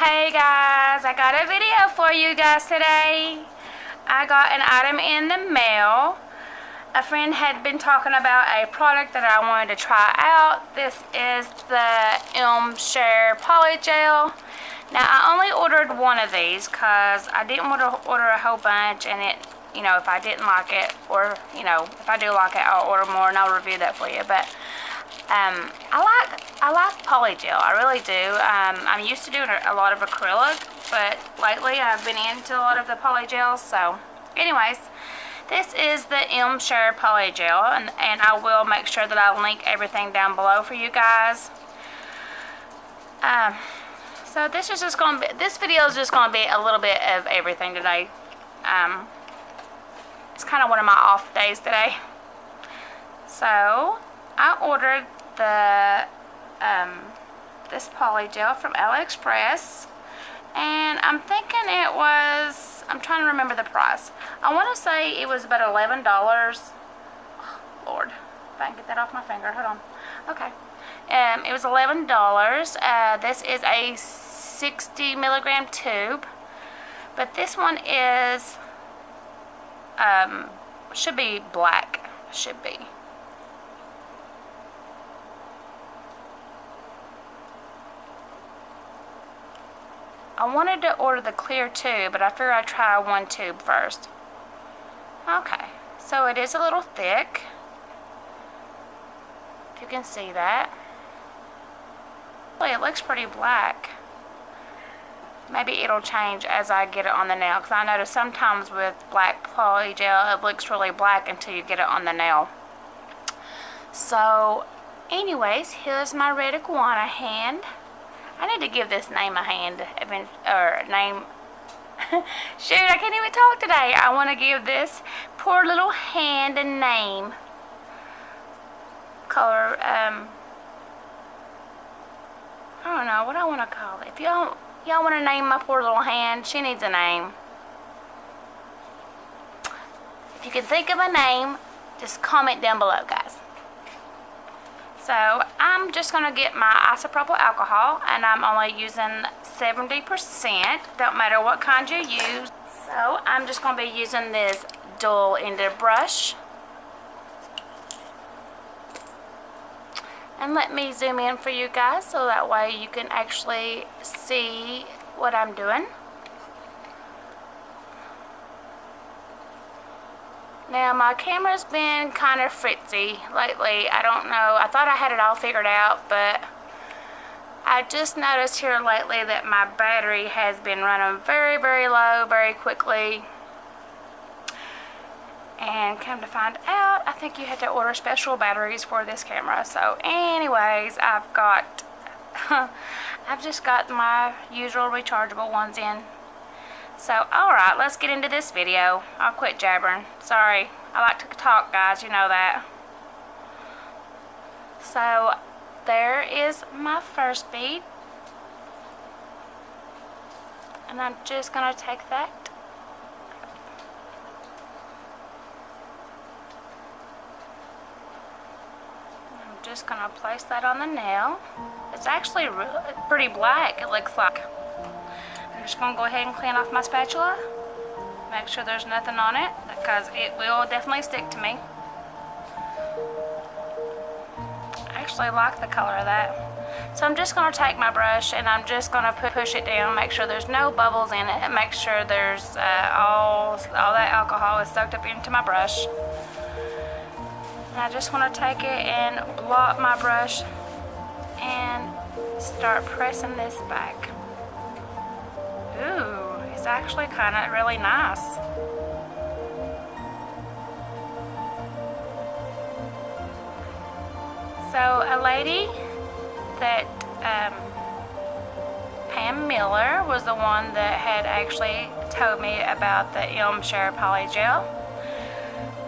Hey guys, I got a video for you guys today. I got an item in the mail. A friend had been talking about a product that I wanted to try out. This is the Mshare Polygel. Now I only ordered one of these because I didn't want to order a whole bunch, and it, if I didn't like it, or if I do like it, I'll order more and I'll review that for you. But I like polygel, I really do. I'm used to doing a lot of acrylic, but lately I've been into a lot of the polygels. So anyways, this is the Mshare Polygel, and I will make sure that I link everything down below for you guys. So this video is just going to be a little bit of everything today. It's kind of one of my off days today. So I ordered this polygel from AliExpress, and I'm thinking it was, I'm trying to remember the price. I want to say it was about $11. Oh, Lord, if I can get that off my finger, hold on. Okay, it was $11. This is a 60 milligram tube, but this one is should be black, should be. I wanted to order the clear tube, but I figured I'd try one tube first. Okay, so it is a little thick, if you can see that. Well, it looks pretty black. Maybe it'll change as I get it on the nail, because I notice sometimes with black polygel it looks really black until you get it on the nail. So anyways, here's my red iguana hand. I need to give this name a hand, name. Shoot, I can't even talk today. I want to give this poor little hand a name. Color, I don't know what I want to call it. If y'all want to name my poor little hand, she needs a name. If you can think of a name, just comment down below, guys. So I'm just going to get my isopropyl alcohol, and I'm only using 70%. Don't matter what kind you use. So I'm just going to be using this dual-ended brush. And let me zoom in for you guys so that way you can actually see what I'm doing. Now my camera's been kind of fritzy lately. I don't know. I thought I had it all figured out, but I just noticed here lately that my battery has been running very, very low very quickly. And come to find out, I think you had to order special batteries for this camera. So anyways, I've just got my usual rechargeable ones in. So, alright, let's get into this video. I'll quit jabbering. Sorry, I like to talk, guys, you know that. So, there is my first bead. And I'm just going to take that. I'm just going to place that on the nail. It's actually pretty black, it looks like. I'm just going to go ahead and clean off my spatula. Make sure there's nothing on it, because it will definitely stick to me. I actually like the color of that. So I'm just going to take my brush and I'm just going to push it down, make sure there's no bubbles in it, and make sure there's all that alcohol is soaked up into my brush. And I just want to take it and blot my brush and start pressing this back. Ooh, it's actually kind of really nice. So a lady that Pam Miller was the one that had actually told me about the Mshare Polygel,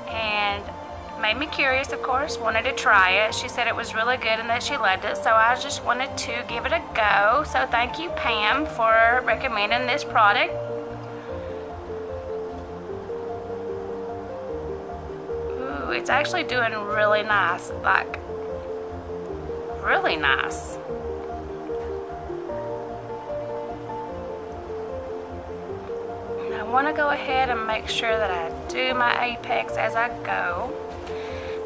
and made me curious, of course, wanted to try it. She said it was really good and that she loved it, so I just wanted to give it a go. So thank you, Pam, for recommending this product. Ooh, it's actually doing really nice, like really nice. want to go ahead and make sure that I do my apex as I go.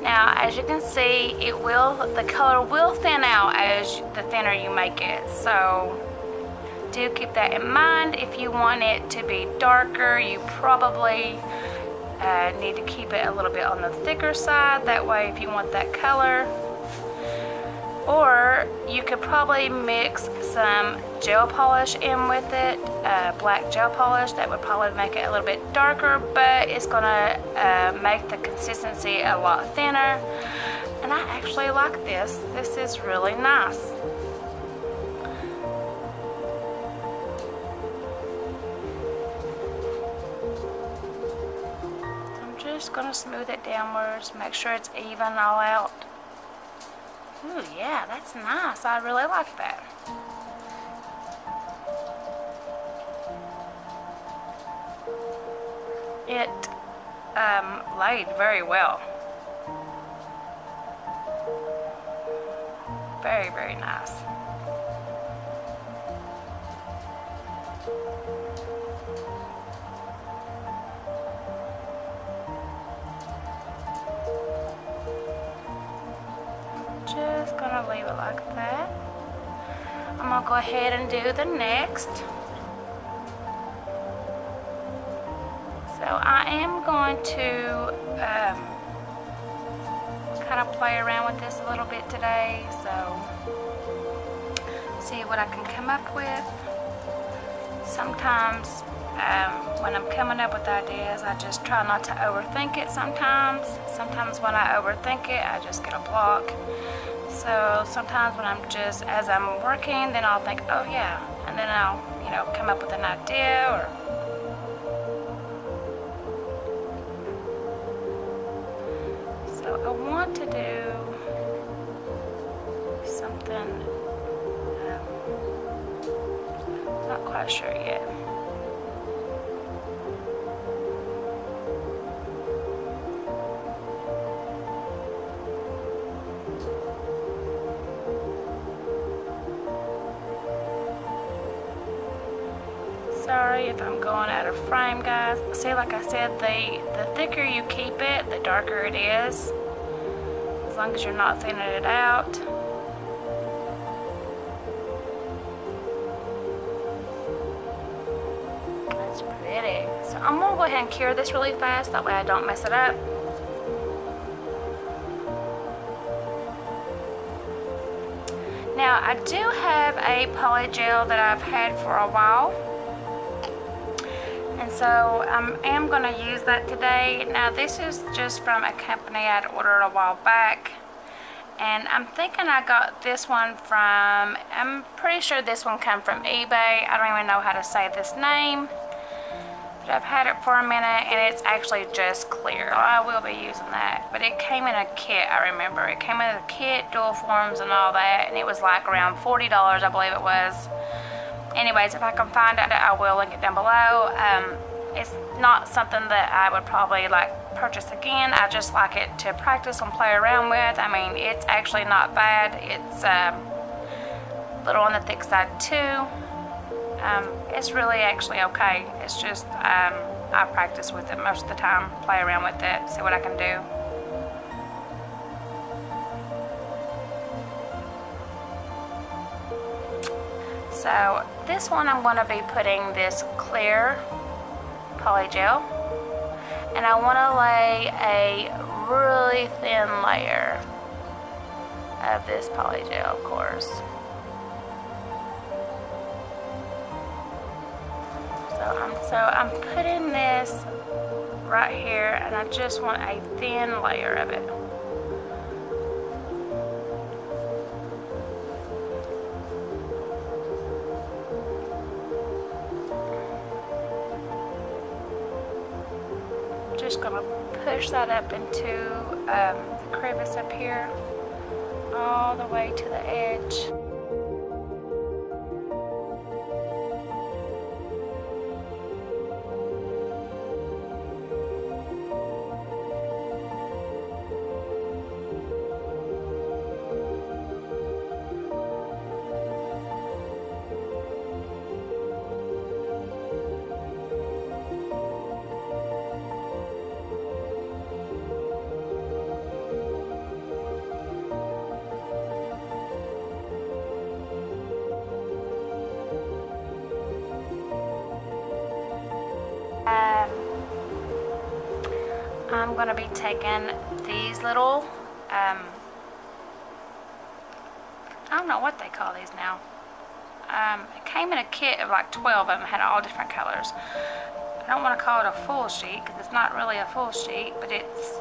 Now, as you can see, the color will thin out as the thinner you make it. So do keep that in mind. If you want it to be darker, you probably need to keep it a little bit on the thicker side. That way, if you want that color. Or you could probably mix some gel polish in with it, black gel polish. That would probably make it a little bit darker, but it's gonna make the consistency a lot thinner. And I actually like this. This is really nice. So I'm just gonna smooth it downwards, make sure it's even all out. Ooh, yeah, that's nice. I really like that. It laid very well. Very, very nice. Just gonna leave it like that. I'm gonna go ahead and do the next. So I am going to kind of play around with this a little bit today. So see what I can come up with. Sometimes when I'm coming up with ideas, I just try not to overthink it sometimes. Sometimes when I overthink it, I just get a block. So sometimes when I'm just, as I'm working, then I'll think, oh yeah, and then I'll, you know, come up with an idea or so I want to do something, not quite sure yet. Sorry if I'm going out of frame, guys. See, like I said, the thicker you keep it, the darker it is. As long as you're not thinning it out. That's pretty. So I'm gonna go ahead and cure this really fast, that way I don't mess it up. Now, I do have a polygel that I've had for a while. And so I am going to use that today. Now this is just from a company I'd ordered a while back. And I'm thinking I got this one from, I'm pretty sure this one came from eBay. I don't even know how to say this name. But I've had it for a minute and it's actually just clear. I will be using that. But it came in a kit, I remember. It came in a kit, dual forms and all that. And it was like around $40, I believe it was. Anyways, if I can find it, I will link it down below. It's not something that I would probably like purchase again. I just like it to practice and play around with. I mean, it's actually not bad. It's a little on the thick side too. It's really actually okay. It's just I practice with it most of the time, play around with it, see what I can do. So this one I'm going to be putting this clear polygel, and I want to lay a really thin layer of this polygel, of course. So I'm putting this right here, and I just want a thin layer of it. Just gonna push that up into the crevice up here, all the way to the edge. I'm going to be taking these little, I don't know what they call these now. It came in a kit of like 12 of them, had all different colors. I don't want to call it a full sheet because it's not really a full sheet, but it's,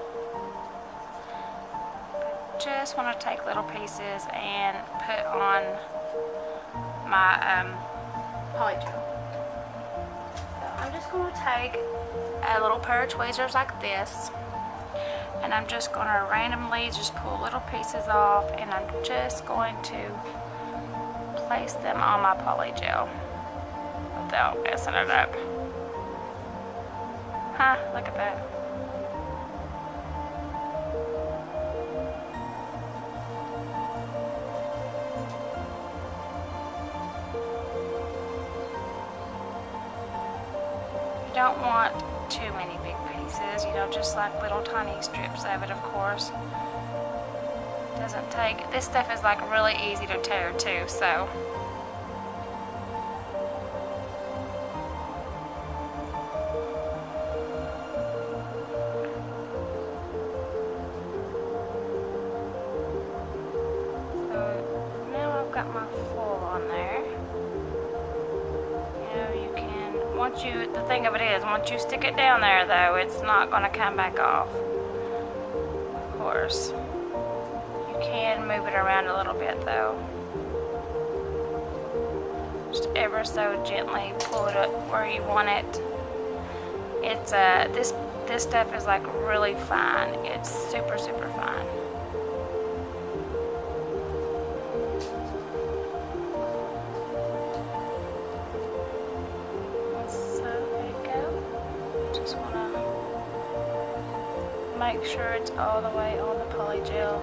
just want to take little pieces and put on my polygel. So I'm just going to take a little pair of tweezers like this, and I'm just going to randomly just pull little pieces off, and I'm just going to place them on my polygel without messing it up. Huh, look at that. You don't want too many big pieces, you know, just like little tiny strips of it, of course. Doesn't take, this stuff is like really easy to tear too, so. So now I've got my full on there. You know, you can, once you, the thing of it is, once you stick it down there though, it's not going to come back off, of course. Can move it around a little bit though. Just ever so gently pull it up where you want it. It's this stuff is like really fine. It's super fine. So there you go. Just wanna make sure it's all the way on the polygel.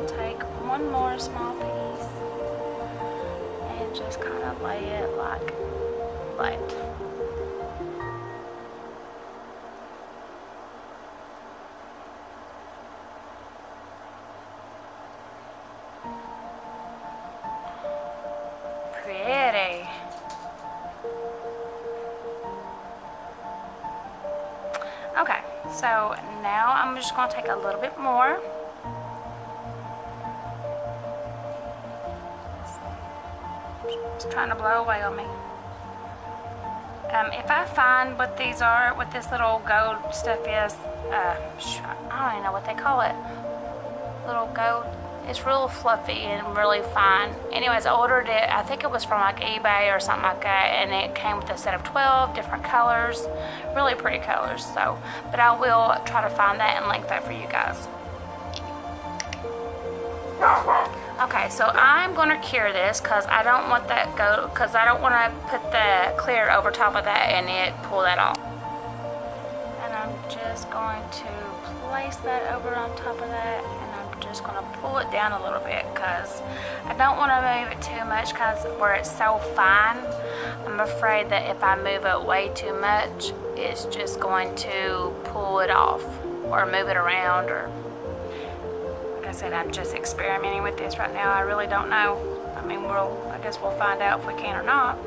Take one more small piece and just kind of lay it like that. Pretty. Okay, so now I'm just going to take a little bit more. It's trying to blow away on me. If I find what these are, what this little gold stuff is, I don't even know what they call it. Little gold. It's real fluffy and really fine. Anyways, I ordered it, I think it was from like eBay or something like that, and it came with a set of 12 different colors. Really pretty colors, so. But I will try to find that and link that for you guys. Okay, so I'm going to cure this because I don't want that because I don't want to put the clear over top of that and it pull that off. And I'm just going to place that over on top of that, and I'm just going to pull it down a little bit because I don't want to move it too much because where it's so fine, I'm afraid that if I move it way too much, it's just going to pull it off or move it around. Or like I said, I'm just experimenting with this right now. I really don't know. I mean, I guess we'll find out if we can or not.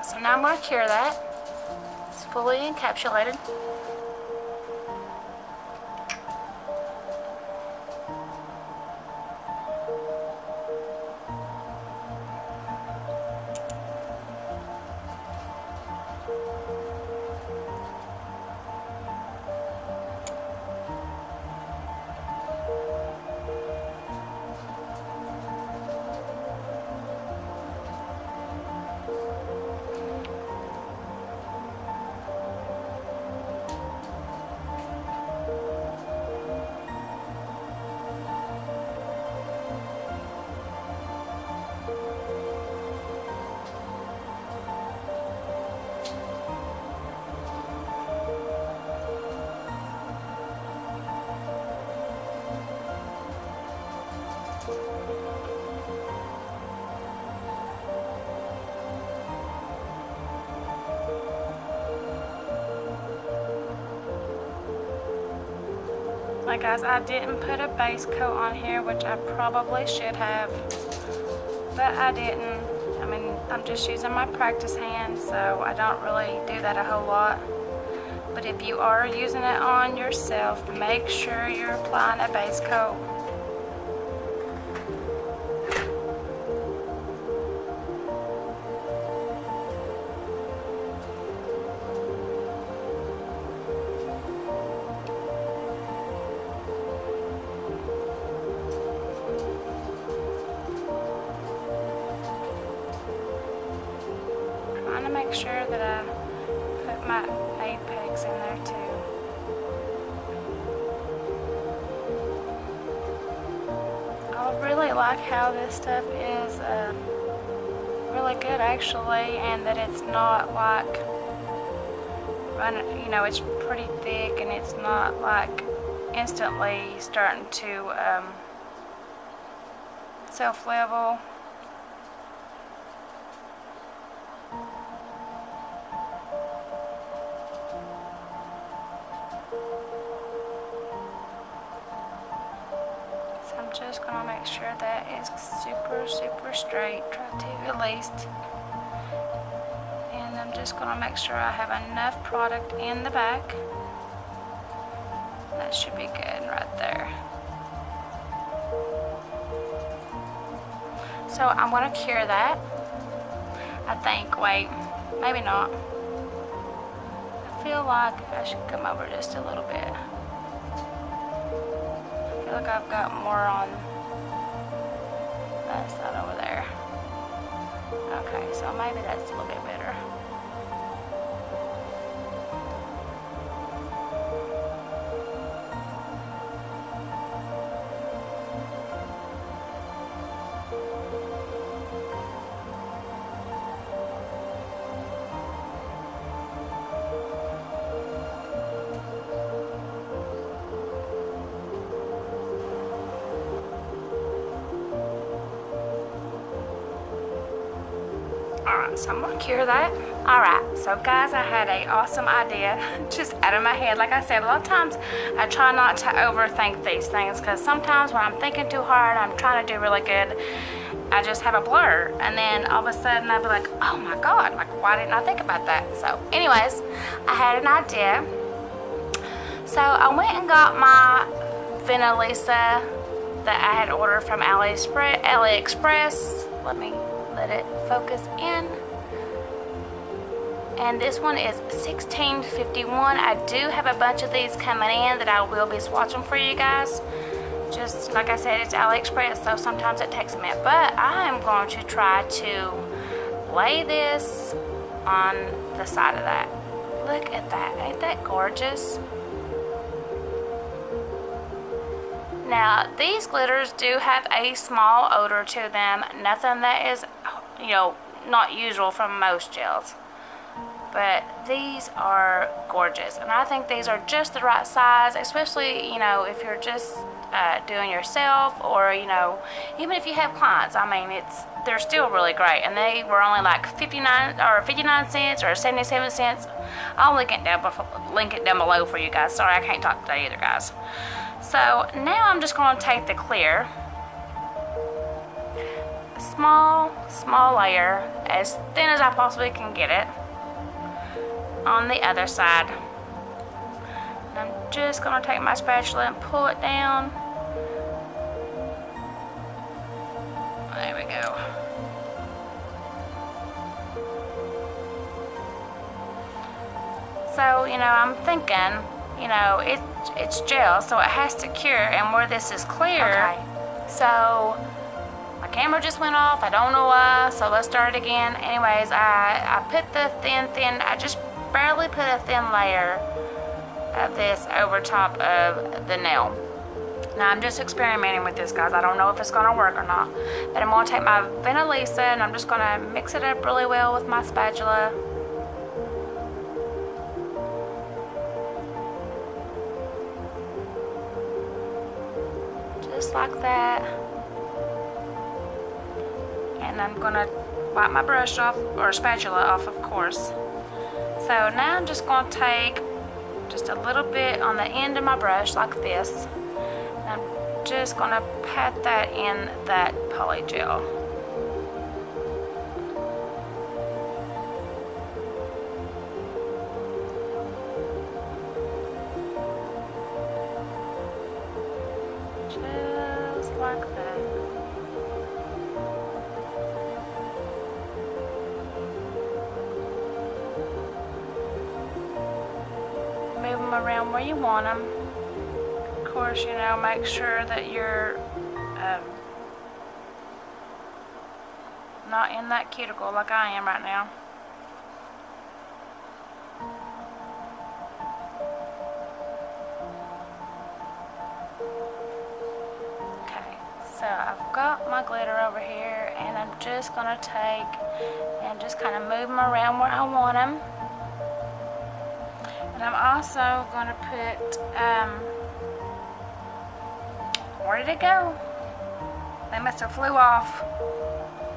So now I'm going to cure that. It's fully encapsulated. Now guys, I didn't put a base coat on here, which I probably should have, but I didn't. I mean, I'm just using my practice hand, so I don't really do that a whole lot. But if you are using it on yourself, make sure you're applying a base coat. Trying to make sure that I put my apex in there too. I really like how this stuff is really good actually, and that it's not like running, you know, it's pretty thick and it's not like instantly starting to self-level. Just gonna make sure that is super straight, try to at least. And I'm just gonna make sure I have enough product in the back. That should be good right there. So I'm gonna cure that, I think. Wait, maybe not. I feel like I should come over just a little bit. I feel like I've got more on that side over there. Okay, so maybe that's a little bit better. Alright, so I'm going to cure that. Alright, so guys, I had an awesome idea just out of my head. Like I said, a lot of times I try not to overthink these things, because sometimes when I'm thinking too hard, I'm trying to do really good, I just have a blur. And then all of a sudden I'll be like, oh my god, like why didn't I think about that? So anyways, I had an idea. So I went and got my Venalisa that I had ordered from AliExpress. Let it focus in. And this one is $16.51. I do have a bunch of these coming in that I will be swatching for you guys. Just like I said, it's AliExpress, so sometimes it takes a minute. But I am going to try to lay this on the side of that. Look at that. Ain't that gorgeous? Now, these glitters do have a small odor to them. Nothing that is, you know, not usual from most gels. But these are gorgeous. And I think these are just the right size, especially, you know, if you're just doing yourself, or, you know, even if you have clients. I mean, they're still really great. And they were only like 59 cents or 77 cents. I'll link it down below for you guys. Sorry, I can't talk today either, guys. So now I'm just going to take the clear, small layer, as thin as I possibly can get it, on the other side. And I'm just going to take my spatula and pull it down. There we go. So, you know, I'm thinking, you know, it's gel, so it has to cure, and where this is clear. Okay. So my camera just went off. I don't know why, so let's start it again. Anyways, I put the thin, I just barely put a thin layer of this over top of the nail. Now I'm just experimenting with this, guys. I don't know if it's gonna work or not, but I'm gonna take my Venalisa and I'm just gonna mix it up really well with my spatula. Just like that. And I'm gonna wipe my brush off, or spatula off, of course. So now I'm just gonna take just a little bit on the end of my brush like this. just gonna pat that in that poly gel. Just like that. Move them around where you want them. Of course, you know, make sure that you're not in that cuticle like I am right now. Okay, so I've got my glitter over here, and I'm just gonna take and just kind of move them around where I want them. And I'm also gonna put where did it go? They must have flew off.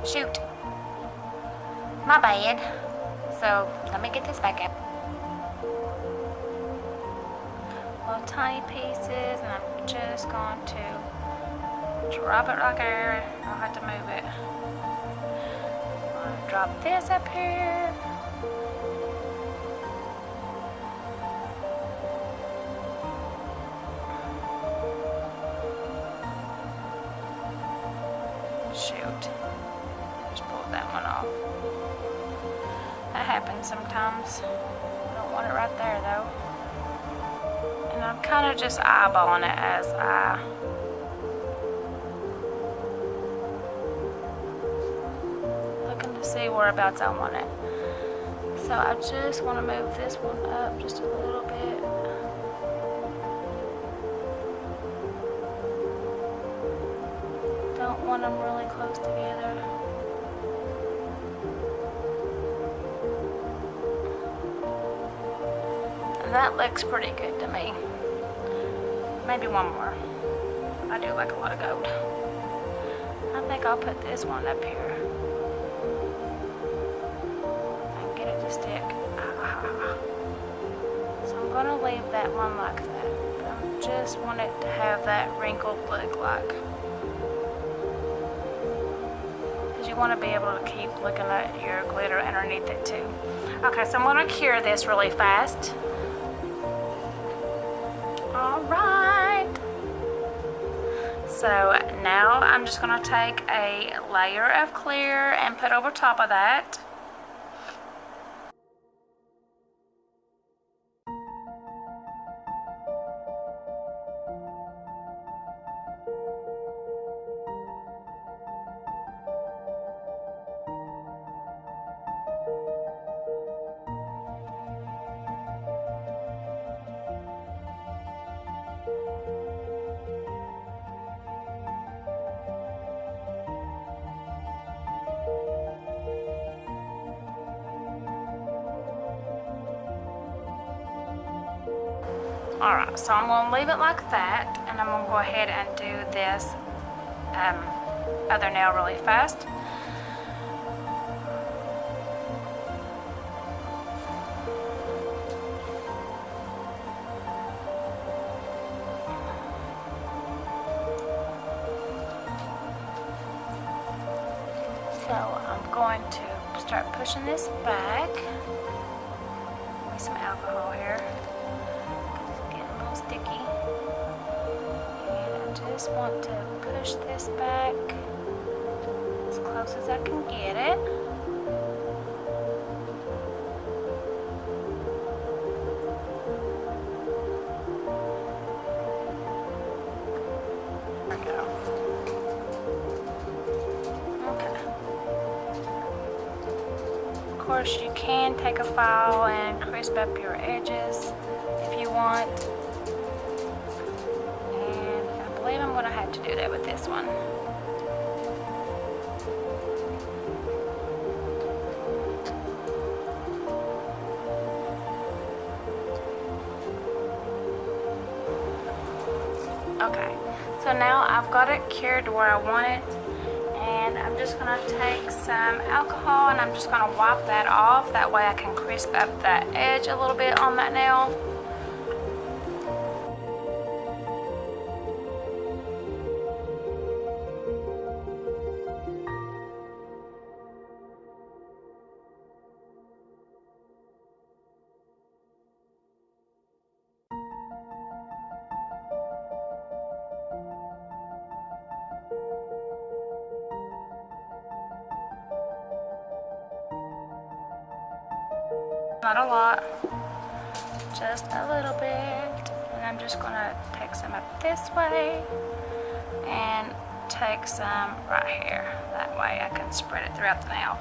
Shoot. My bad. So let me get this back up. Little tiny pieces, and I'm just going to drop it right there. I'll have to move it. I'm gonna drop this up here. Shoot. Just pulled that one off. That happens sometimes. I don't want it right there though. And I'm kind of just eyeballing it as I looking to see whereabouts I want it. So I just want to move this one up just a little bit. Don't want them really close together. And that looks pretty good to me. Maybe one more. I do like a lot of gold. I think I'll put this one up here. And get it to stick. So I'm gonna leave that one like that. But I just want it to have that wrinkled look like. You want to be able to keep looking at your glitter underneath it too. Okay, so I'm going to cure this really fast. Alright. So now I'm just going to take a layer of clear and put over top of that. Alright, so I'm going to leave it like that, and I'm going to go ahead and do this other nail really fast. So I'm going to start pushing this back. Give me some alcohol here. Sticky, and I just want to push this back as close as I can get it. There we go. Okay. Of course, you can take a file and crisp up your edges if you want. I'm going to have to do that with this one. Okay, so now I've got it cured to where I want it, and I'm just going to take some alcohol and I'm just going to wipe that off. That way I can crisp up that edge a little bit on that nail. Not a lot, just a little bit. And I'm just gonna take some up this way and take some right here. That way I can spread it throughout the nail.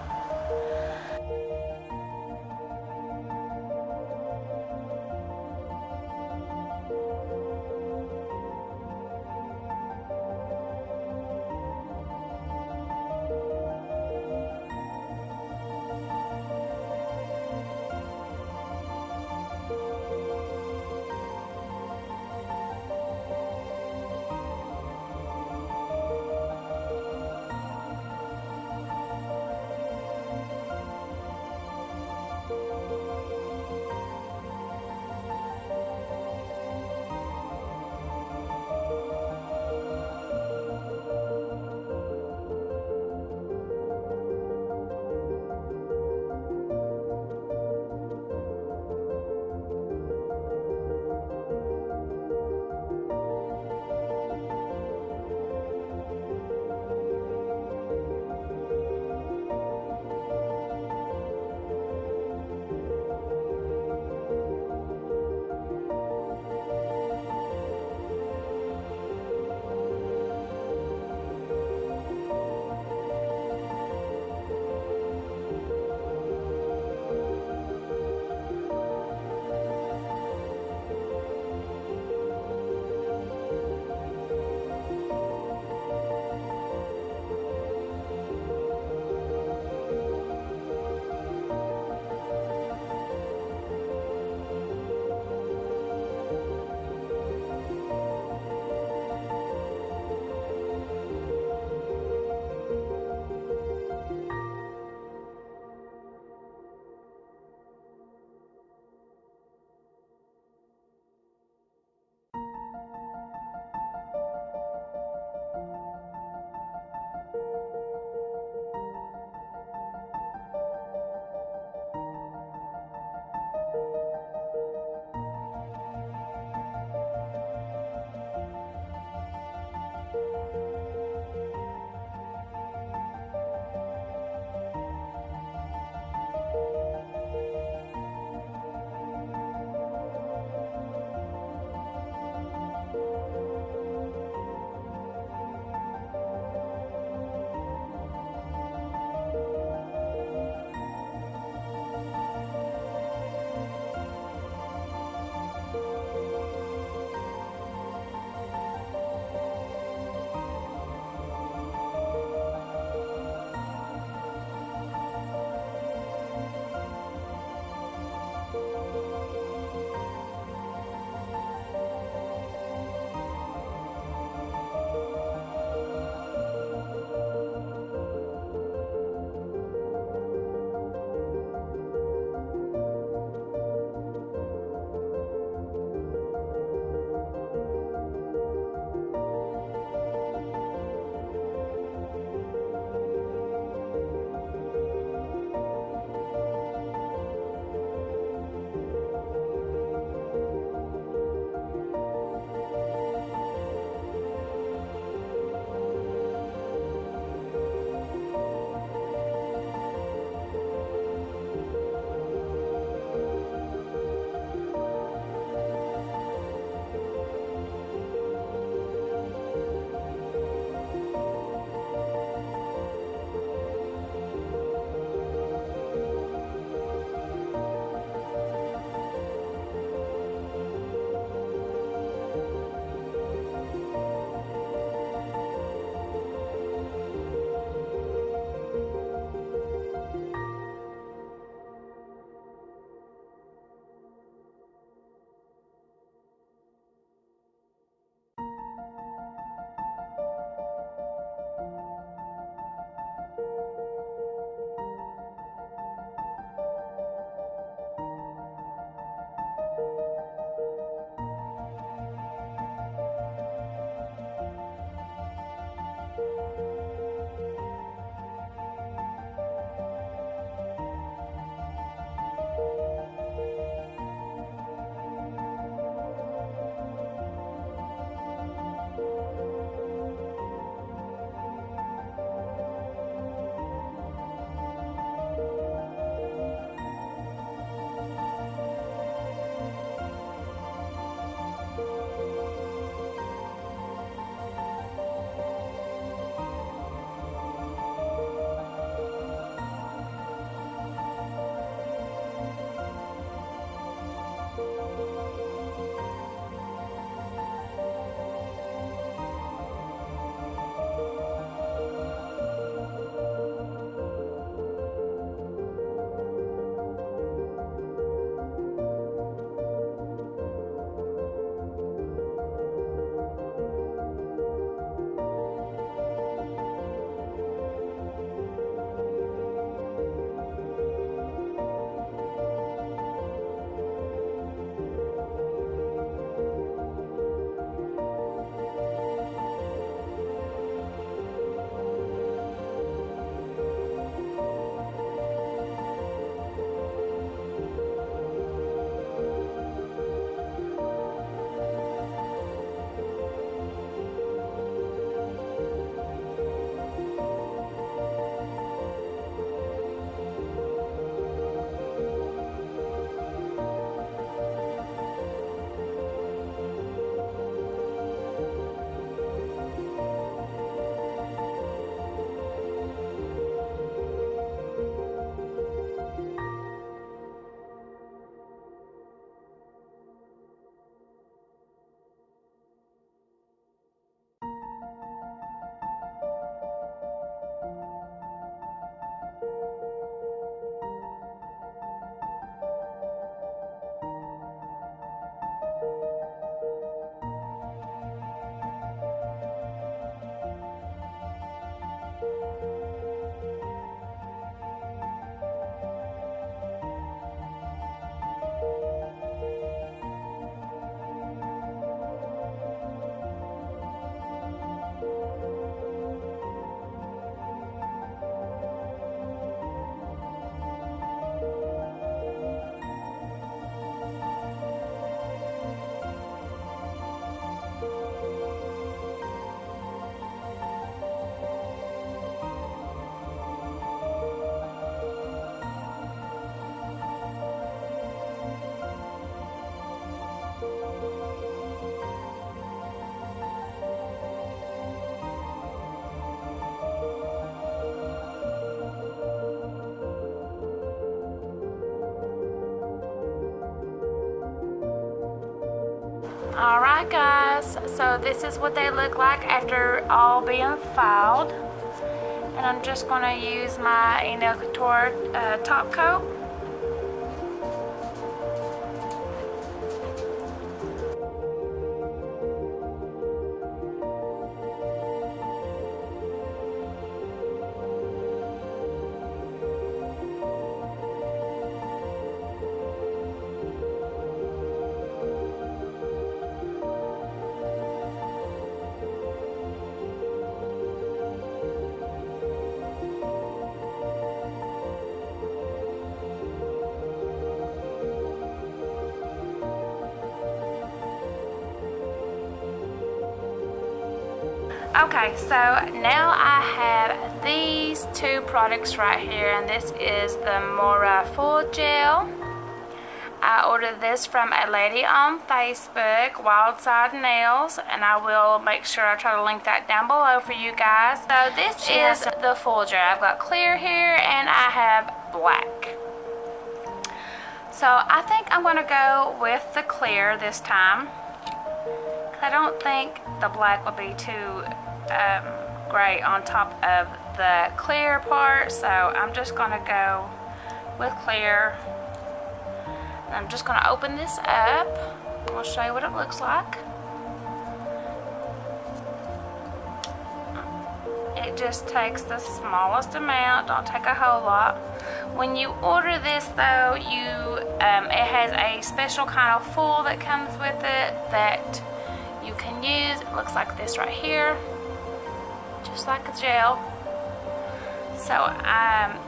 Alright guys, so this is what they look like after all being filed. And I'm just going to use my nail couture top coat. Okay, so now I have these two products right here, and this is the Moyra Full Gel. I ordered this from a lady on Facebook, Wildside Nails, and I will make sure I try to link that down below for you guys. So this is the full gel. I've got clear here and I have black. So I think I'm going to go with the clear this time. I don't think the black will be too great on top of the clear part, so I'm just going to go with clear. And I'm just going to open this up. I'll show you what it looks like. It just takes the smallest amount, don't take a whole lot. When you order this though, it has a special kind of foil that comes with it that you can use. It looks like this right here, just like a gel. So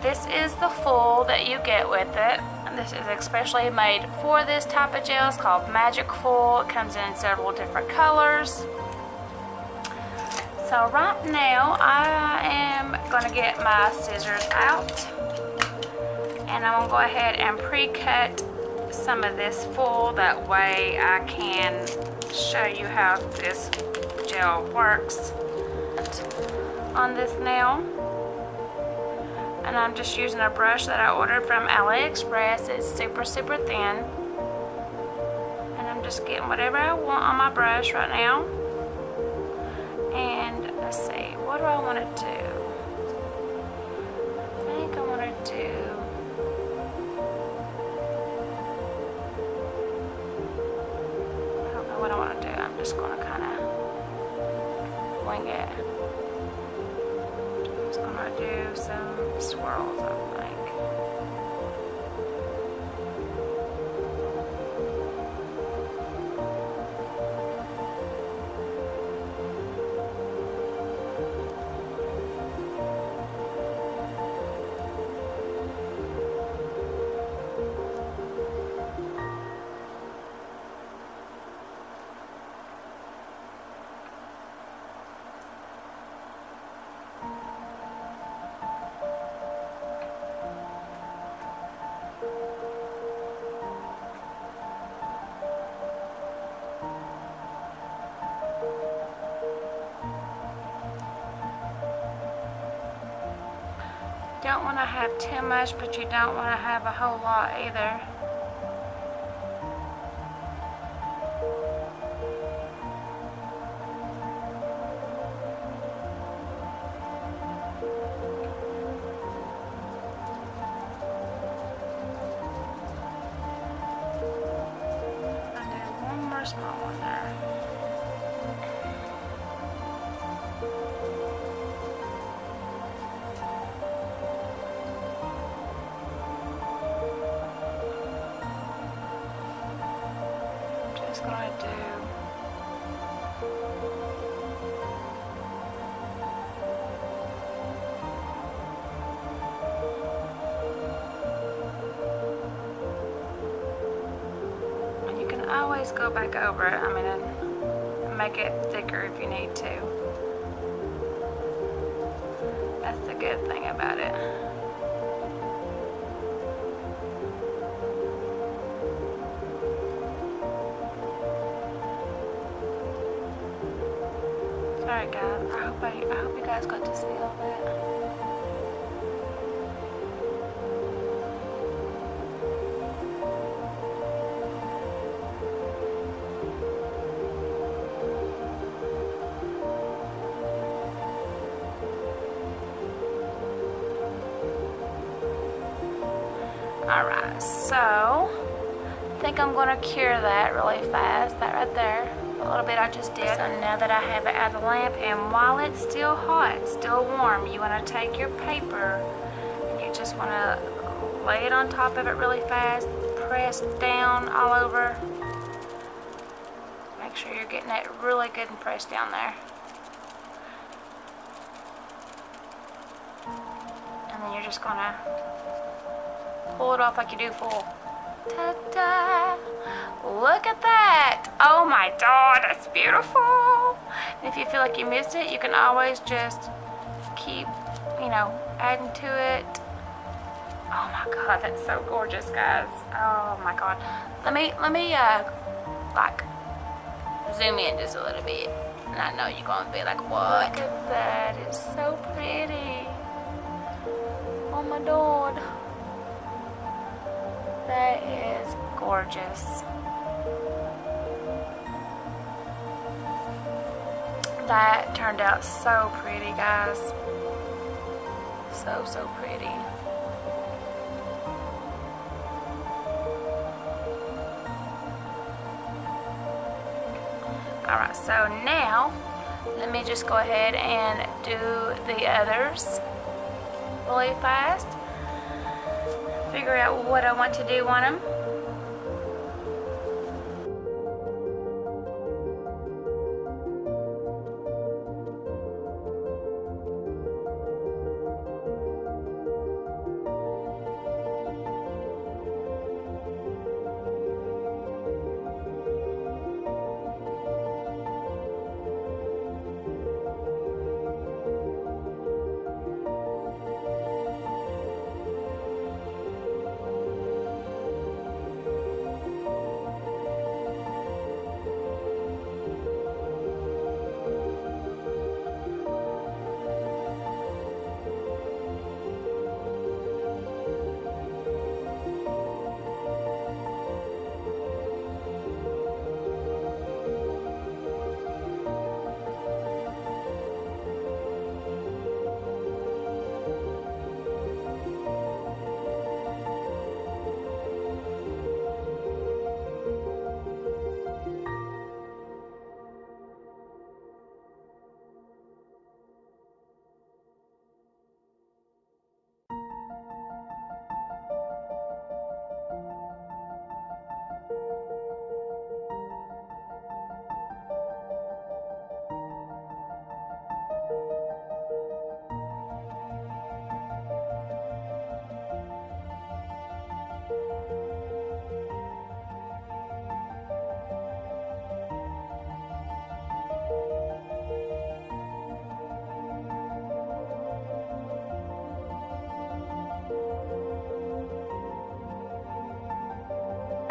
this is the foil that you get with it. And this is especially made for this type of gel. It's called Magic Foil. It comes in several different colors. So right now I am going to get my scissors out, and I'm going to go ahead and pre-cut some of this foil. That way I can show you how this gel works on this nail. And I'm just using a brush that I ordered from AliExpress. It's super thin, and I'm just getting whatever I want on my brush right now. And let's see, what do I want to do? I think I want to do, I don't know what I want to do. I'm just going to kind of wing it. I'm just going to do some swirls, I think. Don't want to have too much, but you don't want to have a whole lot either. I'll do one more small one there. Just gonna do and you can always go back over it. I mean, and make it thicker if you need to. That's the good thing about it. Sorry guys, I hope you guys got to see all that. Alright, so I think I'm going to cure that really fast. That right there. A little bit I just did. So now that I have it at the lamp, and while it's still hot, still warm, you want to take your paper and you just want to lay it on top of it really fast. Press down all over. Make sure you're getting it really good and pressed down there. And then you're just going to pull it off like you do full. Ta-da! Look at that! Oh my God, that's beautiful! And if you feel like you missed it, you can always just keep, adding to it. Oh my God, that's so gorgeous, guys. Oh my God. Let me like zoom in just a little bit. And I know you're gonna be like, what? Look at that, it's so pretty. Oh my God. That is gorgeous. That turned out so pretty, guys. So pretty. Alright, so now let me just go ahead and do the others really fast. Figure out what I want to do on them.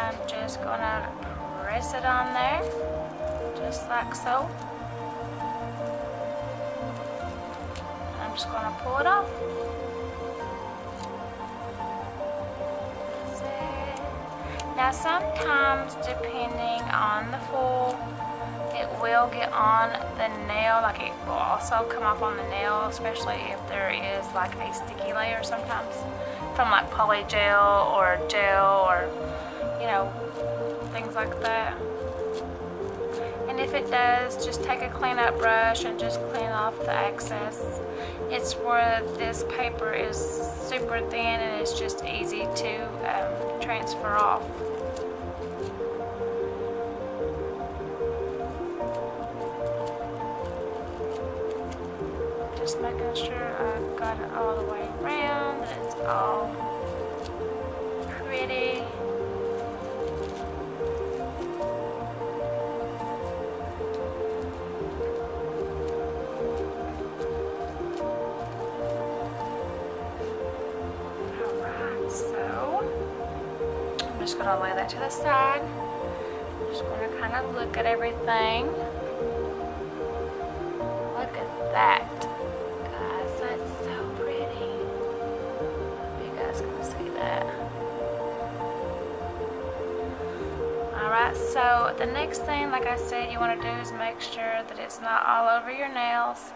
I'm just gonna press it on there, just like so. I'm just gonna pull it off. That's it. Now sometimes, depending on the foil, it will get on the nail, like it will also come off on the nail, especially if there is like a sticky layer sometimes from like polygel or gel or things like that. And if it does, just take a clean up brush and just clean off the excess. It's where this paper is super thin and it's just easy to transfer off. Just making sure I've got it all the way around, that it's all pretty. I'm just going to lay that to the side. I'm just going to kind of look at everything. Look at that, guys. That's so pretty. You guys can see that. Alright, so the next thing, like I said, you want to do is make sure that it's not all over your nails.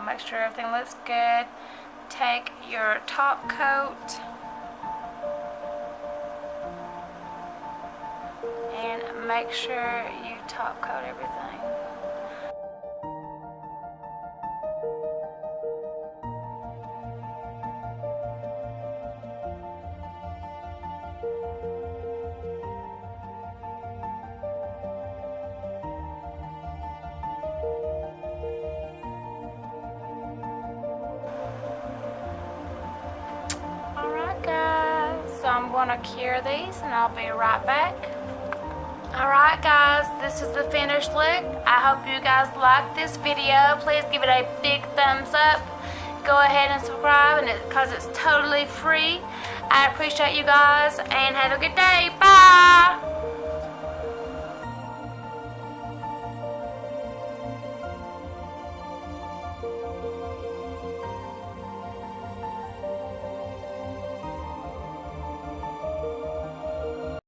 Make sure everything looks good. Take your top coat make sure you top coat everything. Alright guys, so I'm going to cure these and I'll be right back. Alright guys, this is the finished look. I hope you guys liked this video. Please give it a big thumbs up. Go ahead and subscribe because it's totally free. I appreciate you guys and have a good day. Bye!